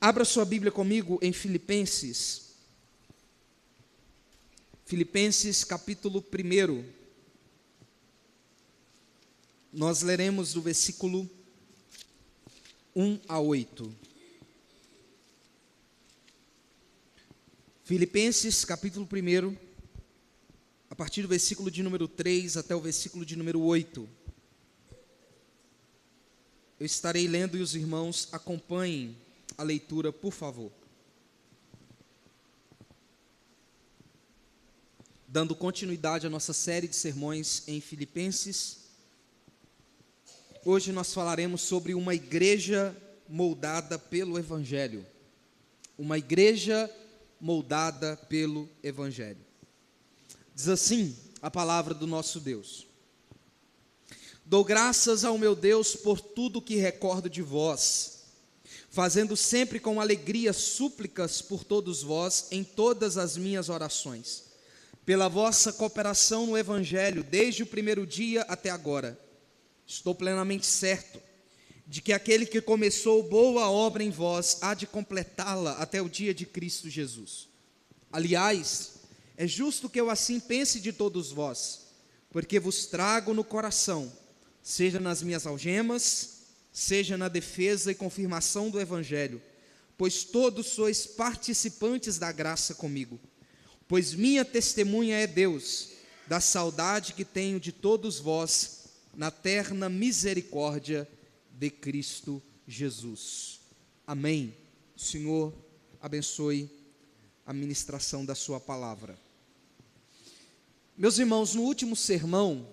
Abra sua Bíblia comigo em Filipenses. Filipenses capítulo 1. Nós leremos do versículo 1 a 8. Filipenses capítulo 1, a partir do versículo de número 3 até o versículo de número 8. Eu estarei lendo e os irmãos acompanhem a leitura, por favor. Dando continuidade à nossa série de sermões em Filipenses, hoje nós falaremos sobre uma igreja moldada pelo Evangelho. Uma igreja moldada pelo Evangelho. Diz assim a palavra do nosso Deus: Dou graças ao meu Deus por tudo que recordo de vós, fazendo sempre com alegria súplicas por todos vós em todas as minhas orações, pela vossa cooperação no Evangelho, desde o primeiro dia até agora. Estou plenamente certo de que aquele que começou boa obra em vós há de completá-la até o dia de Cristo Jesus. Aliás, é justo que eu assim pense de todos vós, porque vos trago no coração, seja nas minhas algemas, seja na defesa e confirmação do Evangelho, pois todos sois participantes da graça comigo. Pois minha testemunha é Deus, da saudade que tenho de todos vós, na terna misericórdia de Cristo Jesus. Amém. O Senhor abençoe a ministração da sua palavra. Meus irmãos, no último sermão,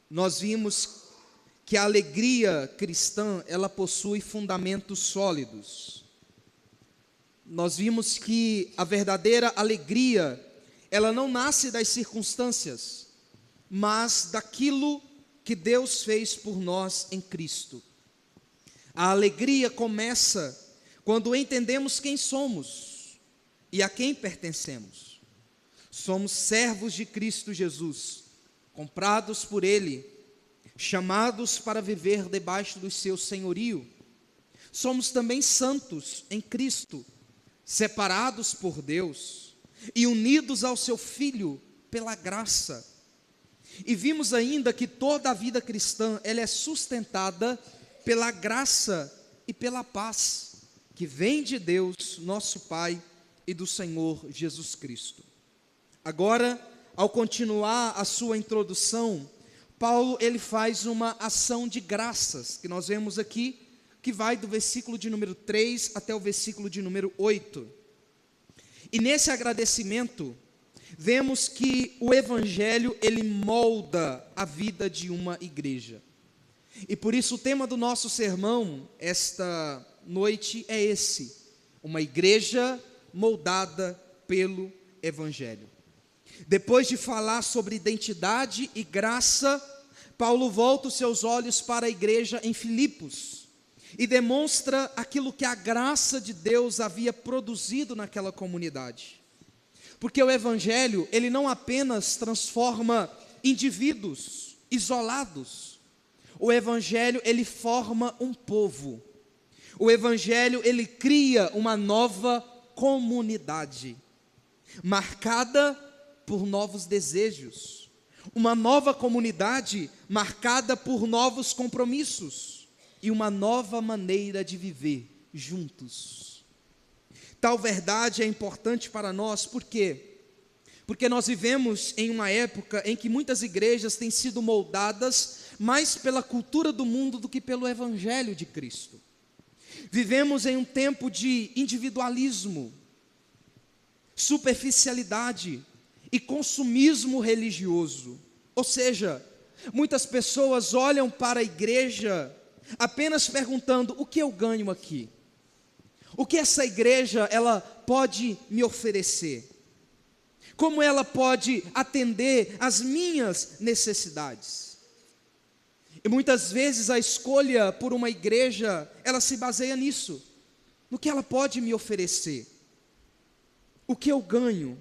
nós vimos que a alegria cristã, ela possui fundamentos sólidos. Nós vimos que a verdadeira alegria, ela não nasce das circunstâncias, mas daquilo que Deus fez por nós em Cristo. A alegria começa quando entendemos quem somos e a quem pertencemos. Somos servos de Cristo Jesus, comprados por Ele, chamados para viver debaixo do seu senhorio. Somos também santos em Cristo, separados por Deus e unidos ao seu Filho pela graça. E vimos ainda que toda a vida cristã, ela é sustentada pela graça e pela paz, que vem de Deus, nosso Pai, e do Senhor Jesus Cristo. Agora, ao continuar a sua introdução, Paulo, ele faz uma ação de graças, que nós vemos aqui, que vai do versículo de número 3 até o versículo de número 8. E nesse agradecimento, vemos que o Evangelho, ele molda a vida de uma igreja. E por isso o tema do nosso sermão, esta noite, é esse: uma igreja moldada pelo Evangelho. Depois de falar sobre identidade e graça, Paulo volta os seus olhos para a igreja em Filipos e demonstra aquilo que a graça de Deus havia produzido naquela comunidade. Porque o Evangelho, ele não apenas transforma indivíduos isolados. O Evangelho, ele forma um povo. O Evangelho, ele cria uma nova comunidade, marcada por novos desejos, uma nova comunidade marcada por novos compromissos e uma nova maneira de viver juntos. Tal verdade é importante para nós, por quê? Porque nós vivemos em uma época em que muitas igrejas têm sido moldadas mais pela cultura do mundo do que pelo Evangelho de Cristo. Vivemos em um tempo de individualismo, superficialidade e consumismo religioso. Ou seja, muitas pessoas olham para a igreja apenas perguntando: o que eu ganho aqui? O que essa igreja, ela pode me oferecer? Como ela pode atender às minhas necessidades? E muitas vezes a escolha por uma igreja, ela se baseia nisso, no que ela pode me oferecer, o que eu ganho.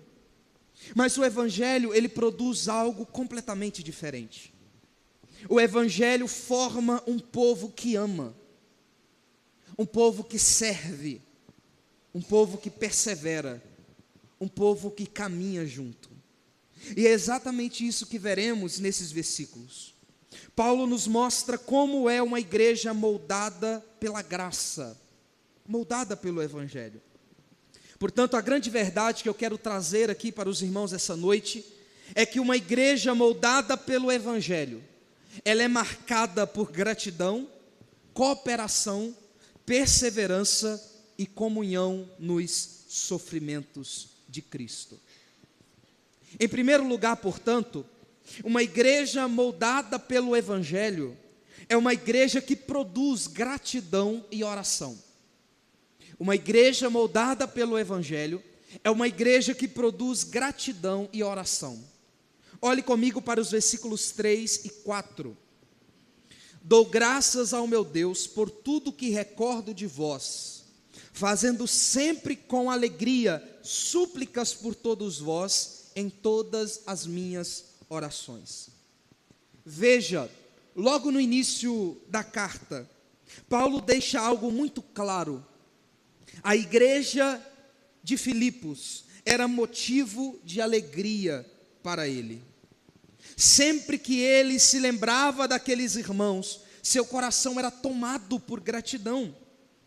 Mas o Evangelho, ele produz algo completamente diferente. O Evangelho forma um povo que ama, um povo que serve, um povo que persevera, um povo que caminha junto. E é exatamente isso que veremos nesses versículos. Paulo nos mostra como é uma igreja moldada pela graça, moldada pelo Evangelho. Portanto, a grande verdade que eu quero trazer aqui para os irmãos essa noite é que uma igreja moldada pelo Evangelho, ela é marcada por gratidão, cooperação, perseverança e comunhão nos sofrimentos de Cristo. Em primeiro lugar, portanto, uma igreja moldada pelo Evangelho é uma igreja que produz gratidão e oração. Uma igreja moldada pelo Evangelho é uma igreja que produz gratidão e oração. Olhe comigo para os versículos 3 e 4. Dou graças ao meu Deus por tudo que recordo de vós, fazendo sempre com alegria súplicas por todos vós em todas as minhas orações. Veja, logo no início da carta, Paulo deixa algo muito claro. A igreja de Filipos era motivo de alegria para ele. Sempre que ele se lembrava daqueles irmãos, seu coração era tomado por gratidão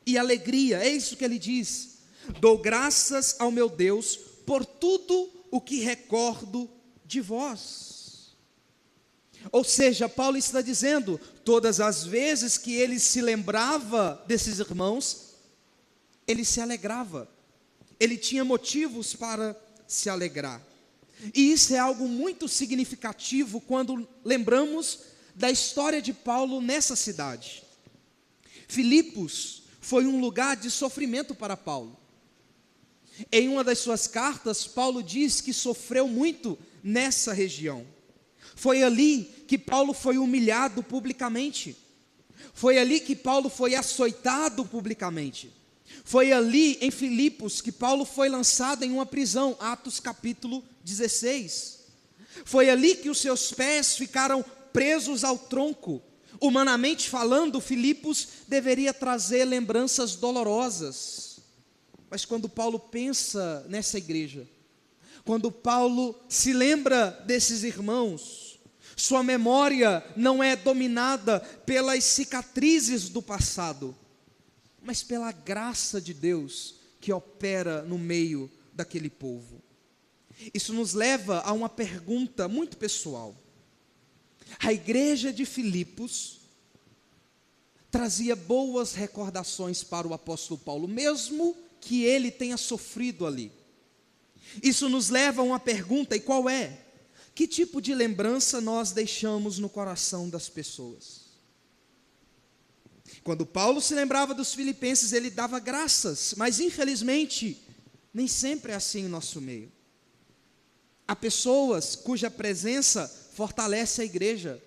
e alegria. É isso que ele diz: dou graças ao meu Deus por tudo o que recordo de vós. Ou seja, Paulo está dizendo, todas as vezes que ele se lembrava desses irmãos, ele se alegrava, ele tinha motivos para se alegrar. E isso é algo muito significativo quando lembramos da história de Paulo nessa cidade. Filipos foi um lugar de sofrimento para Paulo. Em uma das suas cartas, Paulo diz que sofreu muito nessa região. Foi ali que Paulo foi humilhado publicamente. Foi ali que Paulo foi açoitado publicamente. Foi ali em Filipos que Paulo foi lançado em uma prisão, Atos capítulo 16. Foi ali que os seus pés ficaram presos ao tronco. Humanamente falando, Filipos deveria trazer lembranças dolorosas. Mas quando Paulo pensa nessa igreja, quando Paulo se lembra desses irmãos, sua memória não é dominada pelas cicatrizes do passado, mas pela graça de Deus que opera no meio daquele povo. Isso nos leva a uma pergunta muito pessoal. A igreja de Filipos trazia boas recordações para o apóstolo Paulo, mesmo que ele tenha sofrido ali. Isso nos leva a uma pergunta, e qual é? Que tipo de lembrança nós deixamos no coração das pessoas? Quando Paulo se lembrava dos filipenses, ele dava graças, mas infelizmente, nem sempre é assim em nosso meio. Há pessoas cuja presença fortalece a igreja,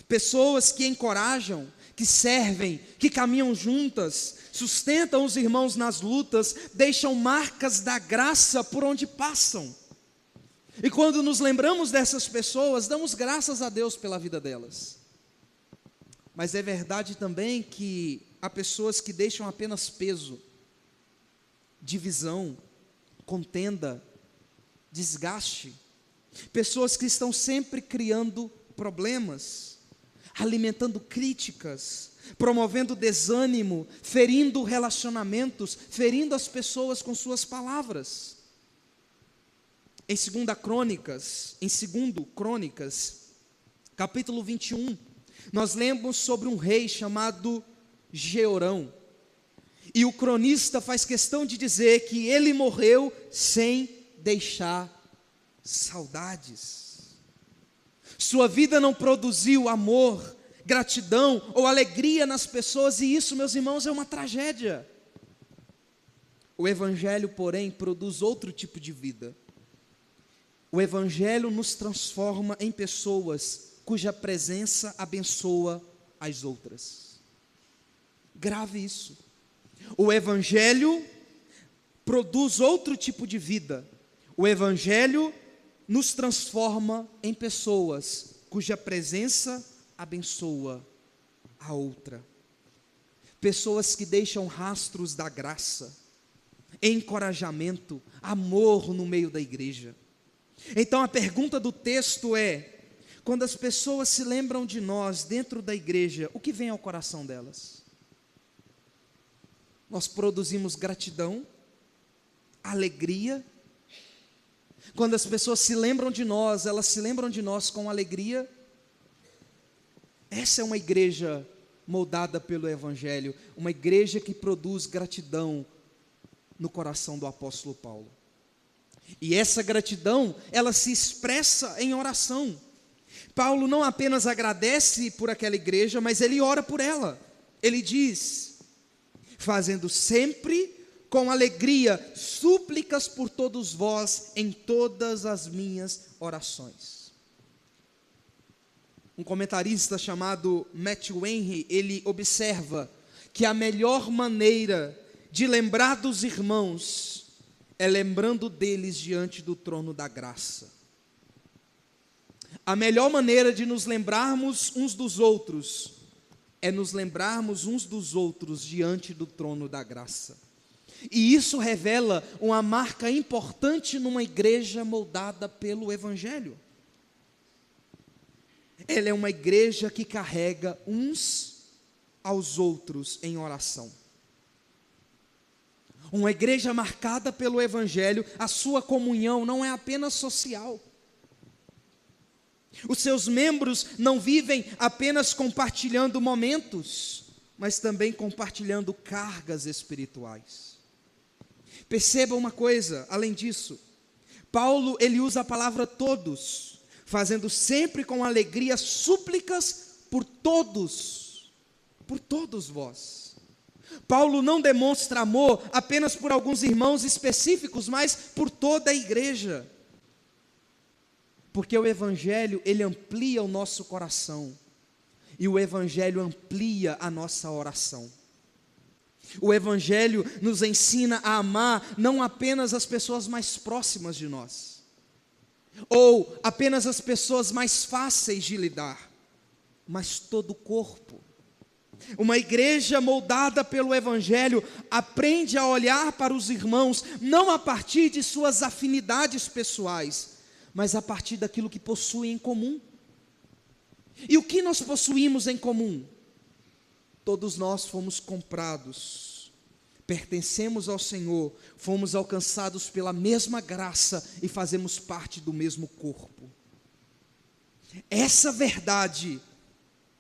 pessoas que encorajam, que servem, que caminham juntas, sustentam os irmãos nas lutas, deixam marcas da graça por onde passam. E quando nos lembramos dessas pessoas, damos graças a Deus pela vida delas. Mas é verdade também que há pessoas que deixam apenas peso, divisão, contenda, desgaste. Pessoas que estão sempre criando problemas, alimentando críticas, promovendo desânimo, ferindo relacionamentos, ferindo as pessoas com suas palavras. Em 2 Crônicas, capítulo 21, nós lemos sobre um rei chamado Jeorão. E o cronista faz questão de dizer que ele morreu sem deixar saudades. Sua vida não produziu amor, gratidão ou alegria nas pessoas, e isso, meus irmãos, é uma tragédia. O Evangelho, porém, produz outro tipo de vida. O Evangelho nos transforma em pessoas cuja presença abençoa as outras. Grave isso. O Evangelho produz outro tipo de vida. O Evangelho nos transforma em pessoas cuja presença abençoa a outra. Pessoas que deixam rastros da graça. encorajamento, amor no meio da igreja. Então a pergunta do texto é: quando as pessoas se lembram de nós dentro da igreja, o que vem ao coração delas? Nós produzimos gratidão, alegria. Quando as pessoas se lembram de nós, elas se lembram de nós com alegria. Essa é uma igreja moldada pelo Evangelho, uma igreja que produz gratidão no coração do apóstolo Paulo. E essa gratidão, ela se expressa em oração. Paulo não apenas agradece por aquela igreja, mas ele ora por ela. Ele diz: fazendo sempre com alegria súplicas por todos vós em todas as minhas orações. Um comentarista chamado Matthew Henry, ele observa que a melhor maneira de lembrar dos irmãos é lembrando deles diante do trono da graça. A melhor maneira de nos lembrarmos uns dos outros é nos lembrarmos uns dos outros diante do trono da graça. E isso revela uma marca importante numa igreja moldada pelo Evangelho. Ela é uma igreja que carrega uns aos outros em oração. Uma igreja marcada pelo Evangelho, a sua comunhão não é apenas social. Os seus membros não vivem apenas compartilhando momentos, mas também compartilhando cargas espirituais. Perceba uma coisa, além disso, Paulo ele usa a palavra todos, fazendo sempre com alegria súplicas por todos vós. Paulo não demonstra amor apenas por alguns irmãos específicos, mas por toda a igreja. Porque o Evangelho, ele amplia o nosso coração, e o Evangelho amplia a nossa oração. O Evangelho nos ensina a amar não apenas as pessoas mais próximas de nós, ou apenas as pessoas mais fáceis de lidar, mas todo o corpo. Uma igreja moldada pelo Evangelho aprende a olhar para os irmãos não a partir de suas afinidades pessoais, mas a partir daquilo que possuem em comum. E o que nós possuímos em comum? Todos nós fomos comprados, pertencemos ao Senhor, fomos alcançados pela mesma graça e fazemos parte do mesmo corpo. Essa verdade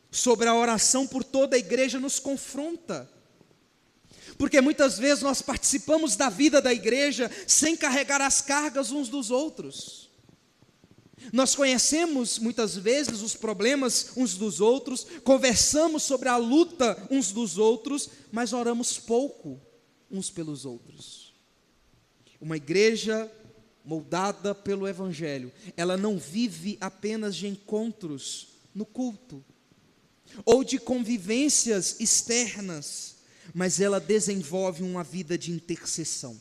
sobre a oração por toda a igreja nos confronta, porque muitas vezes nós participamos da vida da igreja sem carregar as cargas uns dos outros. Nós conhecemos muitas vezes os problemas uns dos outros, conversamos sobre a luta uns dos outros, mas oramos pouco uns pelos outros. Uma igreja moldada pelo Evangelho, ela não vive apenas de encontros no culto, ou de convivências externas, mas ela desenvolve uma vida de intercessão.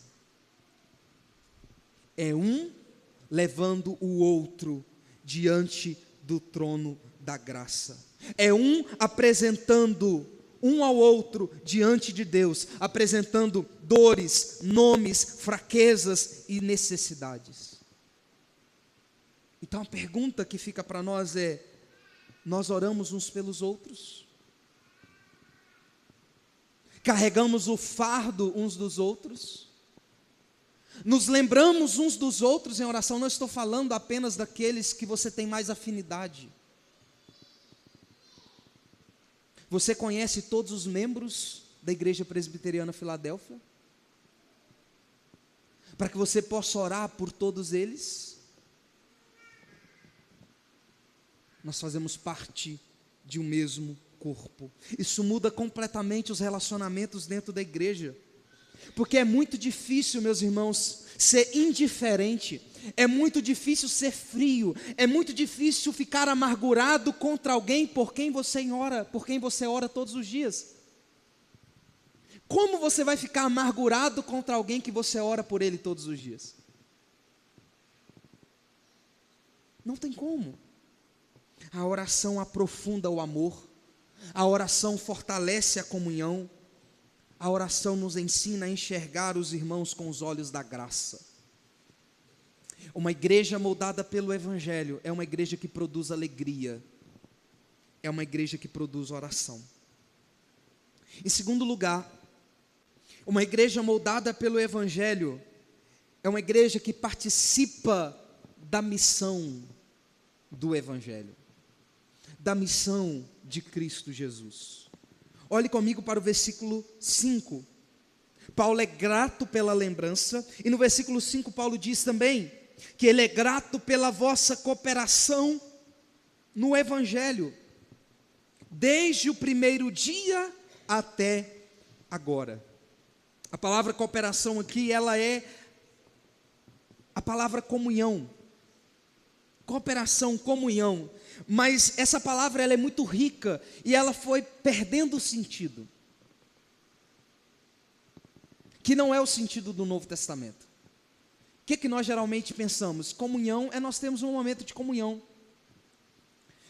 É um levando o outro diante do trono da graça. É um apresentando um ao outro diante de Deus, apresentando dores, nomes, fraquezas e necessidades. Então a pergunta que fica para nós é: nós oramos uns pelos outros? Carregamos o fardo uns dos outros? Nos lembramos uns dos outros em oração? Não estou falando apenas daqueles que você tem mais afinidade. Você conhece todos os membros da Igreja Presbiteriana Filadélfia? Para que você possa orar por todos eles? Nós fazemos parte de um mesmo corpo. Isso muda completamente os relacionamentos dentro da igreja. Porque é muito difícil, meus irmãos, ser indiferente, é muito difícil ser frio, é muito difícil ficar amargurado contra alguém por quem você ora todos os dias. Como você vai ficar amargurado contra alguém que você ora por ele todos os dias? Não tem como. A oração aprofunda o amor, a oração fortalece a comunhão, a oração nos ensina a enxergar os irmãos com os olhos da graça. Uma igreja moldada pelo Evangelho é uma igreja que produz alegria, é uma igreja que produz oração. Em segundo lugar, uma igreja moldada pelo Evangelho é uma igreja que participa da missão do Evangelho, da missão de Cristo Jesus. Olhe comigo para o versículo 5. Paulo é grato pela lembrança, e no versículo 5 Paulo diz também que ele é grato pela vossa cooperação no Evangelho, desde o primeiro dia até agora. A palavra cooperação aqui, ela é a palavra comunhão. Cooperação, comunhão. Mas essa palavra ela é muito rica e ela foi perdendo o sentido, que não é o sentido do Novo Testamento. O que nós geralmente pensamos? Comunhão é nós temos um momento de comunhão.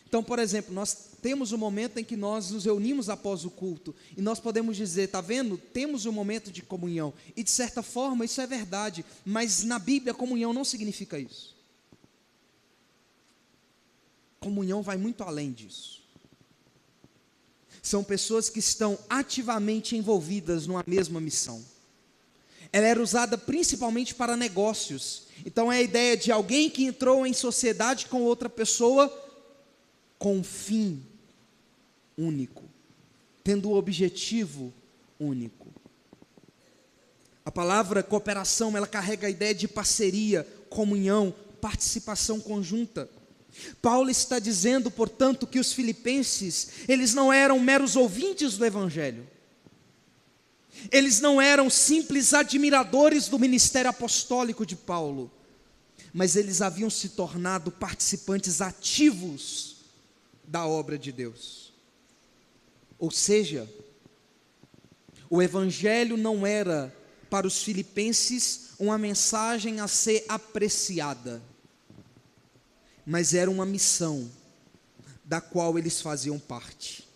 Então, por exemplo, nós temos um momento em que nós nos reunimos após o culto e nós podemos dizer, está vendo? Temos um momento de comunhão. E de certa forma isso é verdade, mas na Bíblia comunhão não significa isso. Comunhão vai muito além disso. São pessoas que estão ativamente envolvidas numa mesma missão. Ela era usada principalmente para negócios. Então é a ideia de alguém que entrou em sociedade com outra pessoa com um fim único, tendo um objetivo único. A palavra cooperação, ela carrega a ideia de parceria, comunhão, participação conjunta. Paulo está dizendo, portanto, que os filipenses, eles não eram meros ouvintes do Evangelho. Eles não eram simples admiradores do ministério apostólico de Paulo, mas eles haviam se tornado participantes ativos da obra de Deus. Ou seja, o Evangelho não era para os filipenses uma mensagem a ser apreciada, mas era uma missão da qual eles faziam parte.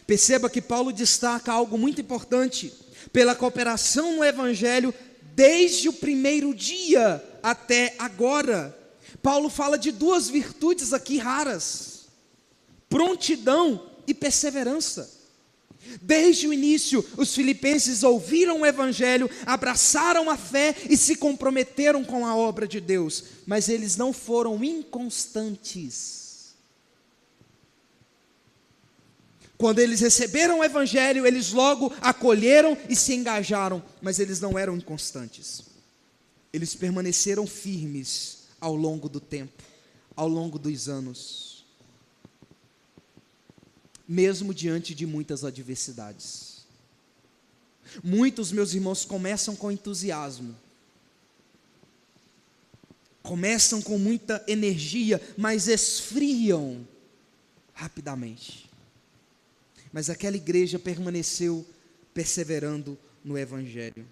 Perceba que Paulo destaca algo muito importante, pela cooperação no Evangelho, desde o primeiro dia até agora. Paulo fala de duas virtudes aqui raras: prontidão e perseverança. Desde o início, os filipenses ouviram o Evangelho, abraçaram a fé e se comprometeram com a obra de Deus, mas eles não foram inconstantes. Quando eles receberam o Evangelho, eles logo acolheram e se engajaram, mas eles não eram inconstantes. Eles permaneceram firmes ao longo do tempo, ao longo dos anos, mesmo diante de muitas adversidades. Muitos, meus irmãos, começam com entusiasmo, começam com muita energia, mas esfriam rapidamente. Mas aquela igreja permaneceu perseverando no Evangelho.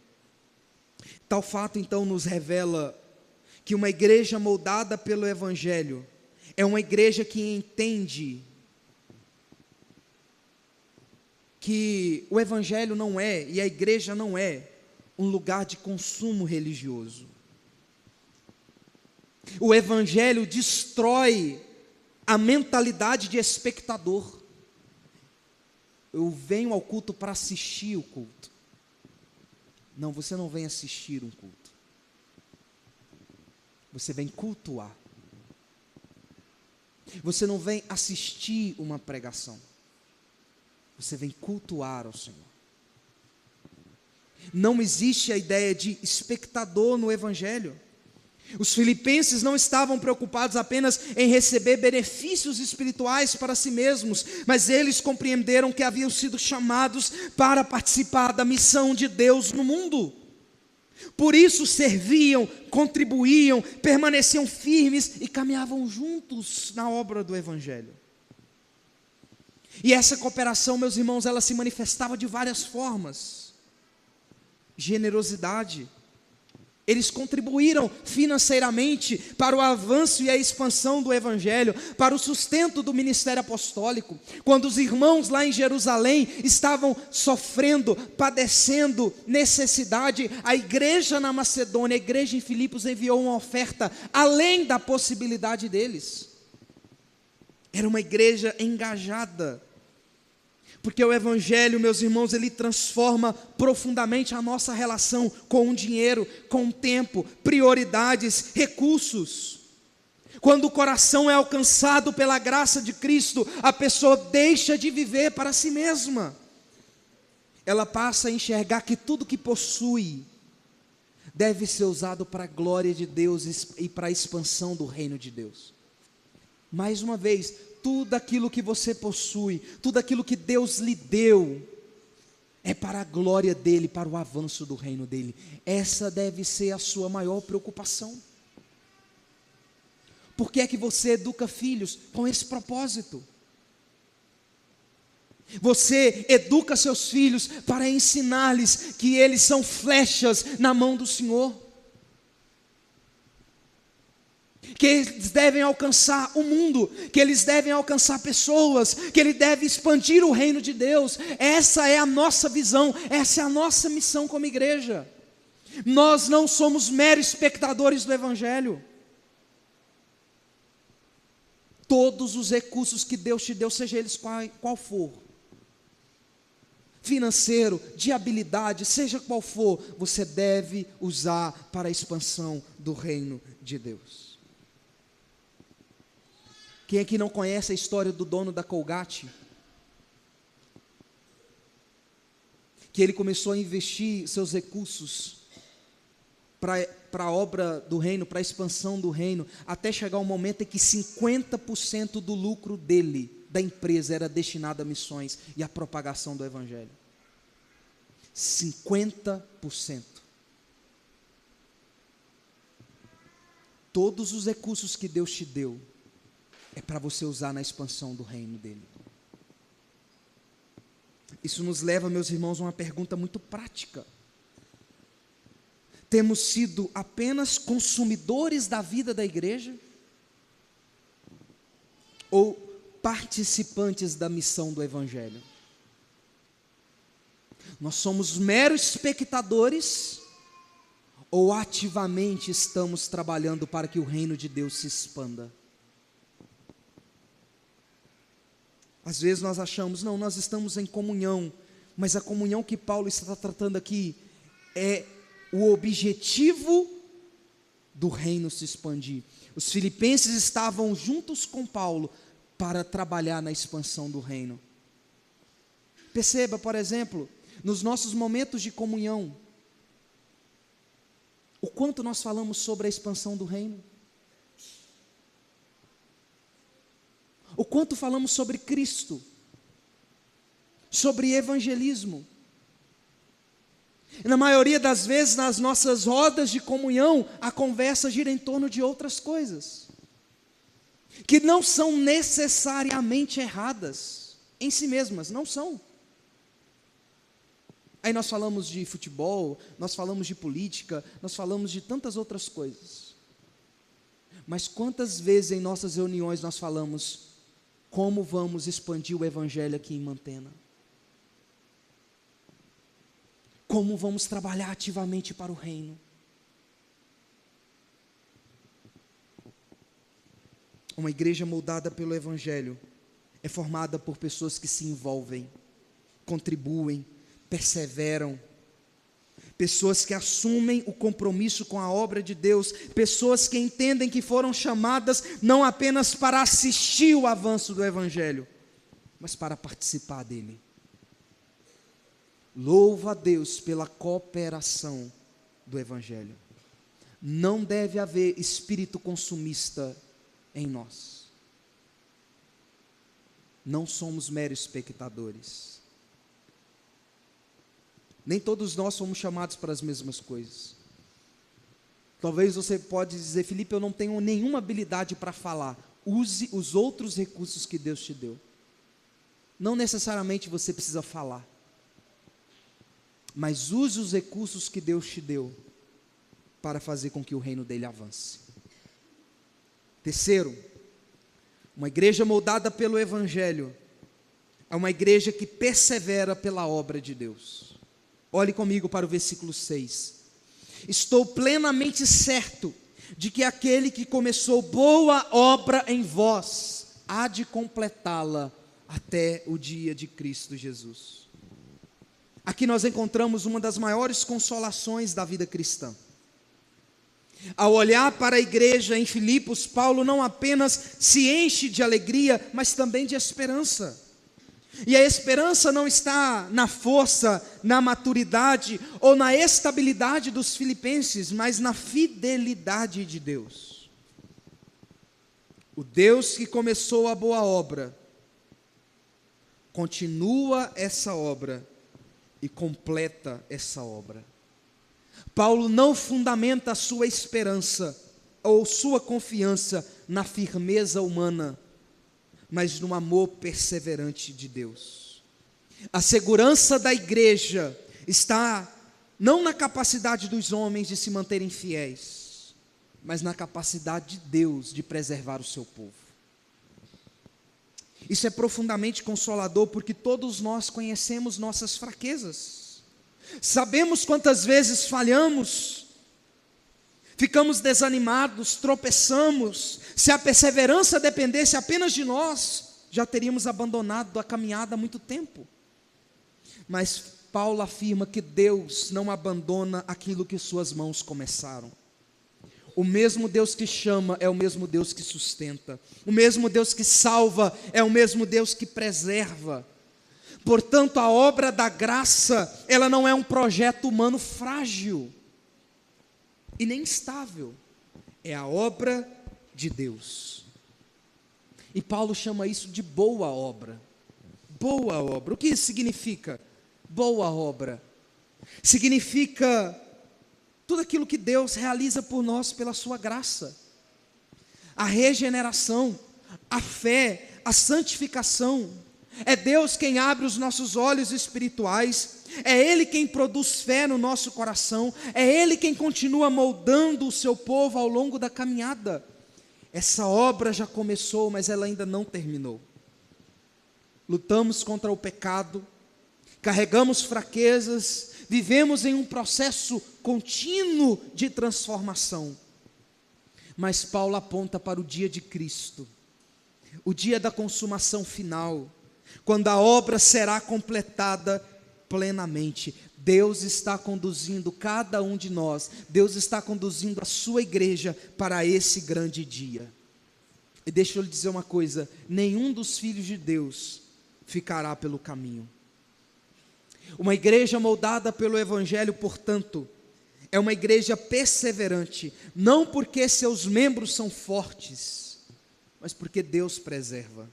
Tal fato então nos revela que uma igreja moldada pelo Evangelho é uma igreja que entende que o Evangelho não é, e a igreja não é, um lugar de consumo religioso. O Evangelho destrói a mentalidade de espectador. Eu venho ao culto para assistir o culto. Não, você não vem assistir um culto. Você vem cultuar. Você não vem assistir uma pregação. Você vem cultuar ao Senhor. Não existe a ideia de espectador no Evangelho. Os filipenses não estavam preocupados apenas em receber benefícios espirituais para si mesmos, mas eles compreenderam que haviam sido chamados para participar da missão de Deus no mundo. Por isso serviam, contribuíam, permaneciam firmes e caminhavam juntos na obra do Evangelho. E essa cooperação, meus irmãos, ela se manifestava de várias formas: generosidade, Eles contribuíram financeiramente para o avanço e a expansão do Evangelho, para o sustento do ministério apostólico. Quando os irmãos lá em Jerusalém estavam sofrendo, padecendo necessidade, a igreja na Macedônia, a igreja em Filipos enviou uma oferta além da possibilidade deles. Era uma igreja engajada. Porque o Evangelho, meus irmãos, ele transforma profundamente a nossa relação com o dinheiro, com o tempo, prioridades, recursos. Quando o coração é alcançado pela graça de Cristo, a pessoa deixa de viver para si mesma. Ela passa a enxergar que tudo que possui deve ser usado para a glória de Deus e para a expansão do reino de Deus. Mais uma vez, tudo aquilo que você possui, tudo aquilo que Deus lhe deu, é para a glória dEle, para o avanço do reino dEle. Essa deve ser a sua maior preocupação. Por que é que você educa filhos? Com esse propósito. Você educa seus filhos para ensinar-lhes que eles são flechas na mão do Senhor. Que eles devem alcançar o mundo, que eles devem alcançar pessoas, que ele deve expandir o reino de Deus. Essa é a nossa visão, essa é a nossa missão como igreja. Nós não somos meros espectadores do Evangelho. Todos os recursos que Deus te deu, seja eles qual for, financeiro, de habilidade, seja qual for, você deve usar para a expansão do reino de Deus. Quem aqui não conhece a história do dono da Colgate? Que ele começou a investir seus recursos para a obra do reino, para a expansão do reino, até chegar um momento em que 50% do lucro dele, da empresa, era destinado a missões e à propagação do Evangelho. 50%. Todos os recursos que Deus te deu, é para você usar na expansão do reino dele. Isso nos leva, meus irmãos, a uma pergunta muito prática. Temos sido apenas consumidores da vida da igreja? Ou participantes da missão do Evangelho? Nós somos meros espectadores? Ou ativamente estamos trabalhando para que o reino de Deus se expanda? Às vezes nós achamos, não, nós estamos em comunhão, mas a comunhão que Paulo está tratando aqui é o objetivo do reino se expandir. Os filipenses estavam juntos com Paulo para trabalhar na expansão do reino. Perceba, por exemplo, nos nossos momentos de comunhão, o quanto nós falamos sobre a expansão do reino. O quanto falamos sobre Cristo, sobre evangelismo. E na maioria das vezes, nas nossas rodas de comunhão, a conversa gira em torno de outras coisas, que não são necessariamente erradas em si mesmas, não são. Aí nós falamos de futebol, nós falamos de política, nós falamos de tantas outras coisas. Mas quantas vezes em nossas reuniões nós falamos como vamos expandir o Evangelho aqui em Mantena? Como vamos trabalhar ativamente para o reino? Uma igreja moldada pelo Evangelho é formada por pessoas que se envolvem, contribuem, perseveram, pessoas que assumem o compromisso com a obra de Deus, pessoas que entendem que foram chamadas não apenas para assistir o avanço do Evangelho, mas para participar dele. Louvo a Deus pela cooperação do Evangelho. Não deve haver espírito consumista em nós. Não somos meros espectadores. Nem todos nós somos chamados para as mesmas coisas. Talvez você pode dizer, Felipe, eu não tenho nenhuma habilidade para falar. Use os outros recursos que Deus te deu. Não necessariamente você precisa falar, mas use os recursos que Deus te deu para fazer com que o reino dele avance. Terceiro, uma igreja moldada pelo Evangelho é uma igreja que persevera pela obra de Deus. Olhe comigo para o versículo 6. Estou plenamente certo de que aquele que começou boa obra em vós há de completá-la até o dia de Cristo Jesus. Aqui nós encontramos uma das maiores consolações da vida cristã. Ao olhar para a igreja em Filipos, Paulo não apenas se enche de alegria, mas também de esperança. E a esperança não está na força, na maturidade ou na estabilidade dos filipenses, mas na fidelidade de Deus. O Deus que começou a boa obra, continua essa obra e completa essa obra. Paulo não fundamenta a sua esperança ou sua confiança na firmeza humana, mas no amor perseverante de Deus. A segurança da igreja está não na capacidade dos homens de se manterem fiéis, mas na capacidade de Deus de preservar o seu povo. Isso é profundamente consolador, porque todos nós conhecemos nossas fraquezas. Sabemos quantas vezes falhamos, ficamos desanimados, tropeçamos. Se a perseverança dependesse apenas de nós, já teríamos abandonado a caminhada há muito tempo. Mas Paulo afirma que Deus não abandona aquilo que suas mãos começaram. O mesmo Deus que chama é o mesmo Deus que sustenta. O mesmo Deus que salva é o mesmo Deus que preserva. Portanto, a obra da graça, ela não é um projeto humano frágil e nem estável. É a obra de Deus. E Paulo chama isso de boa obra. Boa obra. O que isso significa? Boa obra. Significa tudo aquilo que Deus realiza por nós pela sua graça. A regeneração, a fé, a santificação. É Deus quem abre os nossos olhos espirituais. É Ele quem produz fé no nosso coração. É Ele quem continua moldando o seu povo ao longo da caminhada. Essa obra já começou, mas ela ainda não terminou. Lutamos contra o pecado, carregamos fraquezas, vivemos em um processo contínuo de transformação. Mas Paulo aponta para o dia de Cristo, o dia da consumação final, quando a obra será completada plenamente. Deus está conduzindo cada um de nós, Deus está conduzindo a sua igreja para esse grande dia. E deixa eu lhe dizer uma coisa: nenhum dos filhos de Deus ficará pelo caminho. Uma igreja moldada pelo Evangelho, portanto, é uma igreja perseverante, não porque seus membros são fortes, mas porque Deus preserva.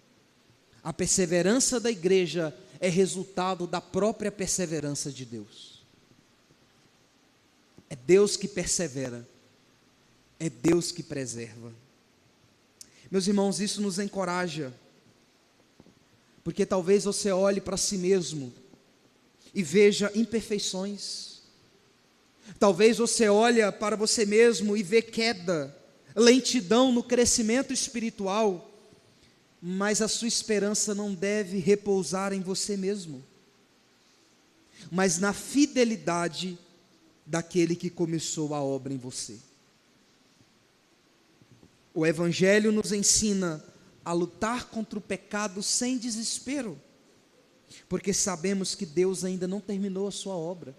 A perseverança da igreja é resultado da própria perseverança de Deus. É Deus que persevera, é Deus que preserva. Meus irmãos, isso nos encoraja, porque talvez você olhe para si mesmo e veja imperfeições. Talvez você olhe para você mesmo e vê queda, lentidão no crescimento espiritual, mas a sua esperança não deve repousar em você mesmo, mas na fidelidade daquele que começou a obra em você. O Evangelho nos ensina a lutar contra o pecado sem desespero, porque sabemos que Deus ainda não terminou a sua obra.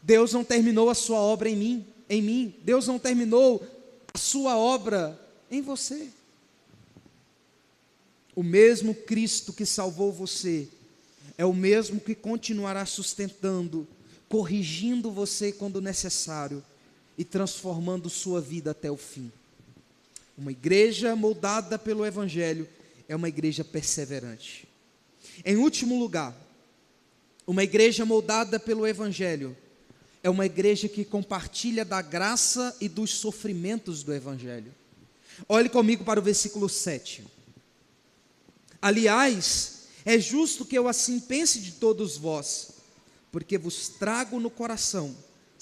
Deus não terminou a sua obra em mim. Deus não terminou a sua obra em você. O mesmo Cristo que salvou você é o mesmo que continuará sustentando, corrigindo você quando necessário e transformando sua vida até o fim. Uma igreja moldada pelo Evangelho é uma igreja perseverante. Em último lugar, uma igreja moldada pelo Evangelho é uma igreja que compartilha da graça e dos sofrimentos do Evangelho. Olhe comigo para o versículo 7. Aliás, é justo que eu assim pense de todos vós, porque vos trago no coração,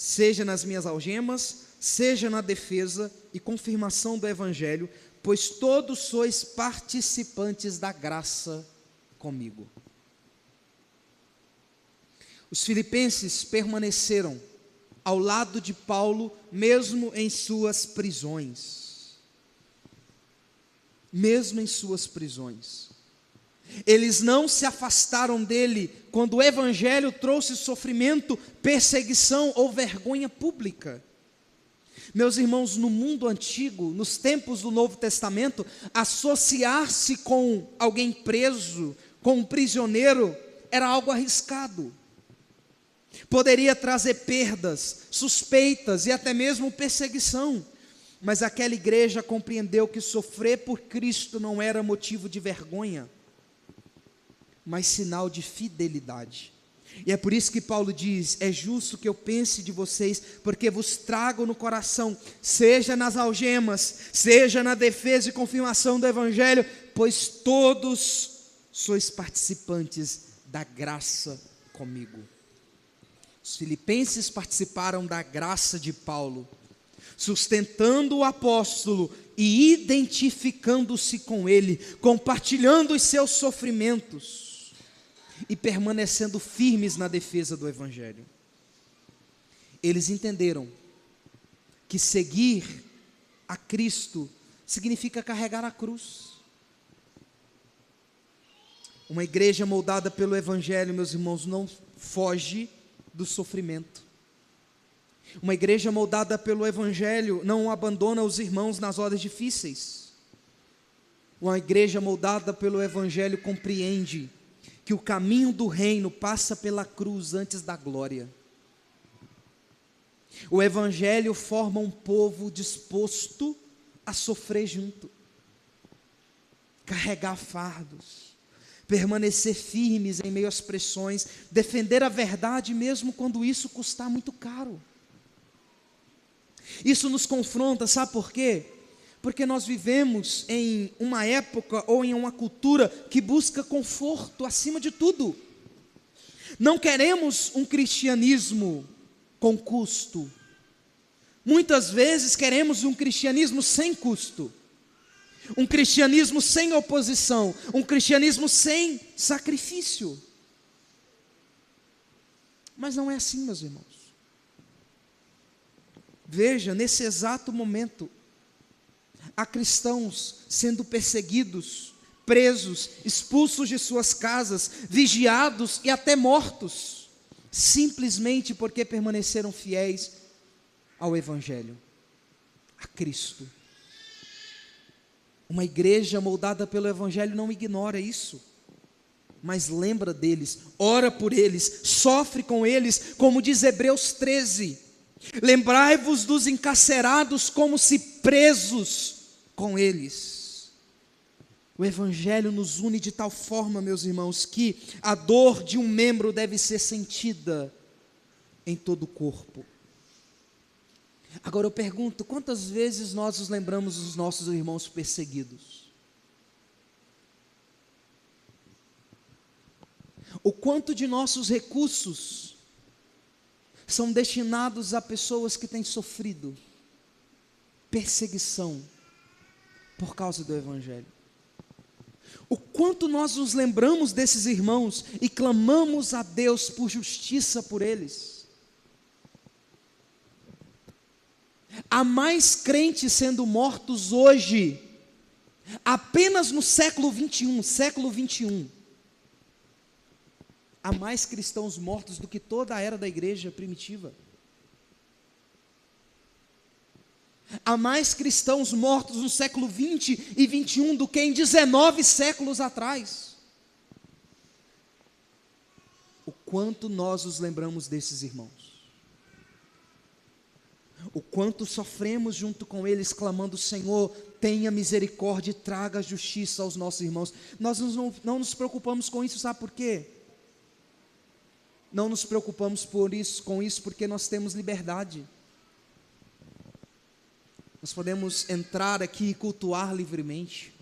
seja nas minhas algemas, seja na defesa e confirmação do Evangelho, pois todos sois participantes da graça comigo. Os filipenses permaneceram ao lado de Paulo, mesmo em suas prisões. Mesmo em suas prisões. Eles não se afastaram dele quando o Evangelho trouxe sofrimento, perseguição ou vergonha pública. Meus irmãos, no mundo antigo, nos tempos do Novo Testamento, associar-se com alguém preso, com um prisioneiro, era algo arriscado. Poderia trazer perdas, suspeitas e até mesmo perseguição. Mas aquela igreja compreendeu que sofrer por Cristo não era motivo de vergonha, mas sinal de fidelidade. E é por isso que Paulo diz: é justo que eu pense de vocês, porque vos trago no coração, seja nas algemas, seja na defesa e confirmação do Evangelho, pois todos sois participantes da graça comigo. Os filipenses participaram da graça de Paulo, sustentando o apóstolo e identificando-se com ele, compartilhando os seus sofrimentos e permanecendo firmes na defesa do Evangelho. Eles entenderam que seguir a Cristo significa carregar a cruz. Uma igreja moldada pelo Evangelho, meus irmãos, não foge do sofrimento. Uma igreja moldada pelo Evangelho não abandona os irmãos nas horas difíceis. Uma igreja moldada pelo Evangelho compreende que o caminho do reino passa pela cruz antes da glória. O Evangelho forma um povo disposto a sofrer junto, carregar fardos, permanecer firmes em meio às pressões, defender a verdade mesmo quando isso custar muito caro. Isso nos confronta, sabe por quê? Porque nós vivemos em uma época ou em uma cultura que busca conforto acima de tudo. Não queremos um cristianismo com custo. Muitas vezes queremos um cristianismo sem custo. Um cristianismo sem oposição, um cristianismo sem sacrifício. Mas não é assim, meus irmãos. Veja, nesse exato momento, há cristãos sendo perseguidos, presos, expulsos de suas casas, vigiados e até mortos, simplesmente porque permaneceram fiéis ao Evangelho, a Cristo. Uma igreja moldada pelo Evangelho não ignora isso, mas lembra deles, ora por eles, sofre com eles, como diz Hebreus 13. Lembrai-vos dos encarcerados como se presos com eles. O Evangelho nos une de tal forma, meus irmãos, que a dor de um membro deve ser sentida em todo o corpo. Agora eu pergunto, quantas vezes nós nos lembramos dos nossos irmãos perseguidos? O quanto de nossos recursos são destinados a pessoas que têm sofrido perseguição por causa do Evangelho? O quanto nós nos lembramos desses irmãos e clamamos a Deus por justiça por eles? Há mais crentes sendo mortos hoje, apenas no século 21, há mais cristãos mortos do que toda a era da igreja primitiva. Há mais cristãos mortos no século 20 e 21 do que em 19 séculos atrás. O quanto nós nos lembramos desses irmãos. O quanto sofremos junto com eles, clamando: Senhor, tenha misericórdia e traga justiça aos nossos irmãos. Nós não nos preocupamos com isso, sabe por quê? Não nos preocupamos com isso porque nós temos liberdade. Nós podemos entrar aqui e cultuar livremente.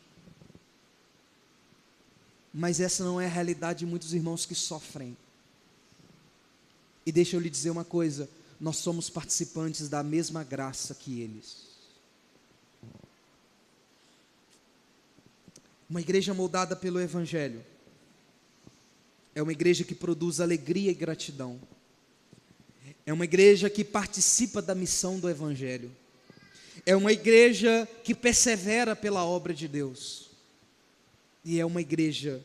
Mas essa não é a realidade de muitos irmãos que sofrem. E deixa eu lhe dizer uma coisa: nós somos participantes da mesma graça que eles. Uma igreja moldada pelo Evangelho é uma igreja que produz alegria e gratidão. É uma igreja que participa da missão do Evangelho. É uma igreja que persevera pela obra de Deus. E é uma igreja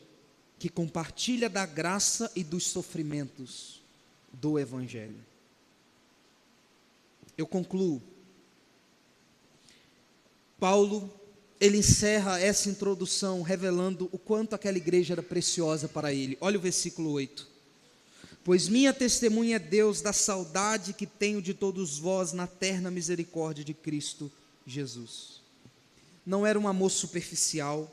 que compartilha da graça e dos sofrimentos do Evangelho. Eu concluo. Paulo, ele encerra essa introdução revelando o quanto aquela igreja era preciosa para ele. Olha o versículo 8. Pois minha testemunha é Deus da saudade que tenho de todos vós na terna misericórdia de Cristo Jesus. Não era um amor superficial,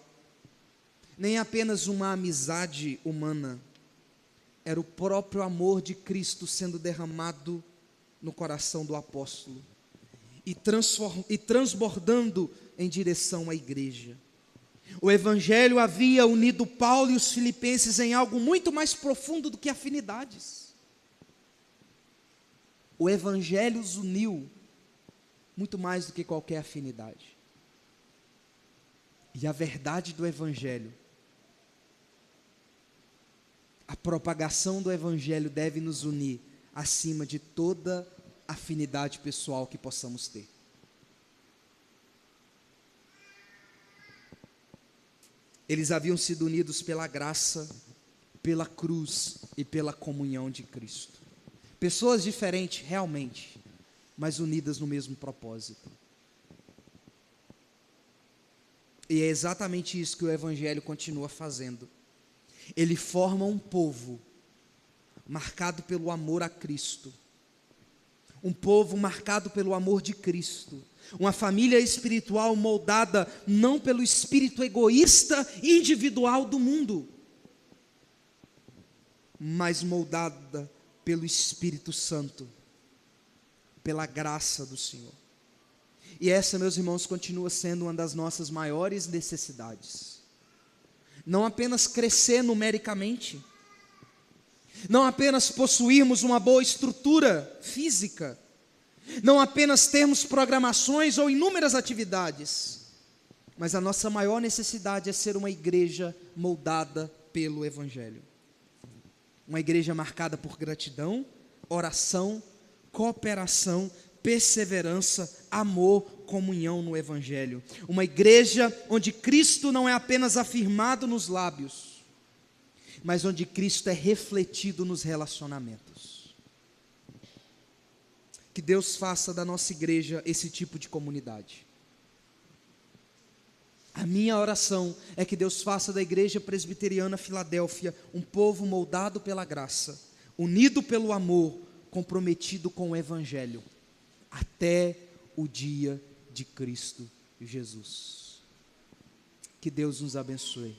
nem apenas uma amizade humana. Era o próprio amor de Cristo sendo derramado no coração do apóstolo e transbordando em direção à igreja. O Evangelho havia unido Paulo e os filipenses em algo muito mais profundo do que afinidades. O Evangelho os uniu muito mais do que qualquer afinidade. E a verdade do Evangelho, a propagação do Evangelho deve nos unir acima de toda afinidade pessoal que possamos ter. Eles haviam sido unidos pela graça, pela cruz e pela comunhão de Cristo. Pessoas diferentes, realmente, mas unidas no mesmo propósito. E é exatamente isso que o Evangelho continua fazendo. Ele forma um povo marcado pelo amor a Cristo. Um povo marcado pelo amor de Cristo. Uma família espiritual moldada não pelo espírito egoísta e individual do mundo, mas moldada pelo Espírito Santo, pela graça do Senhor. E essa, meus irmãos, continua sendo uma das nossas maiores necessidades. Não apenas crescer numericamente, não apenas possuirmos uma boa estrutura física, não apenas termos programações ou inúmeras atividades, mas a nossa maior necessidade é ser uma igreja moldada pelo Evangelho. Uma igreja marcada por gratidão, oração, cooperação, perseverança, amor, comunhão no Evangelho. Uma igreja onde Cristo não é apenas afirmado nos lábios, mas onde Cristo é refletido nos relacionamentos. Que Deus faça da nossa igreja esse tipo de comunidade. A minha oração é que Deus faça da Igreja Presbiteriana Filadélfia um povo moldado pela graça, unido pelo amor, comprometido com o Evangelho, até o dia de Cristo Jesus. Que Deus nos abençoe.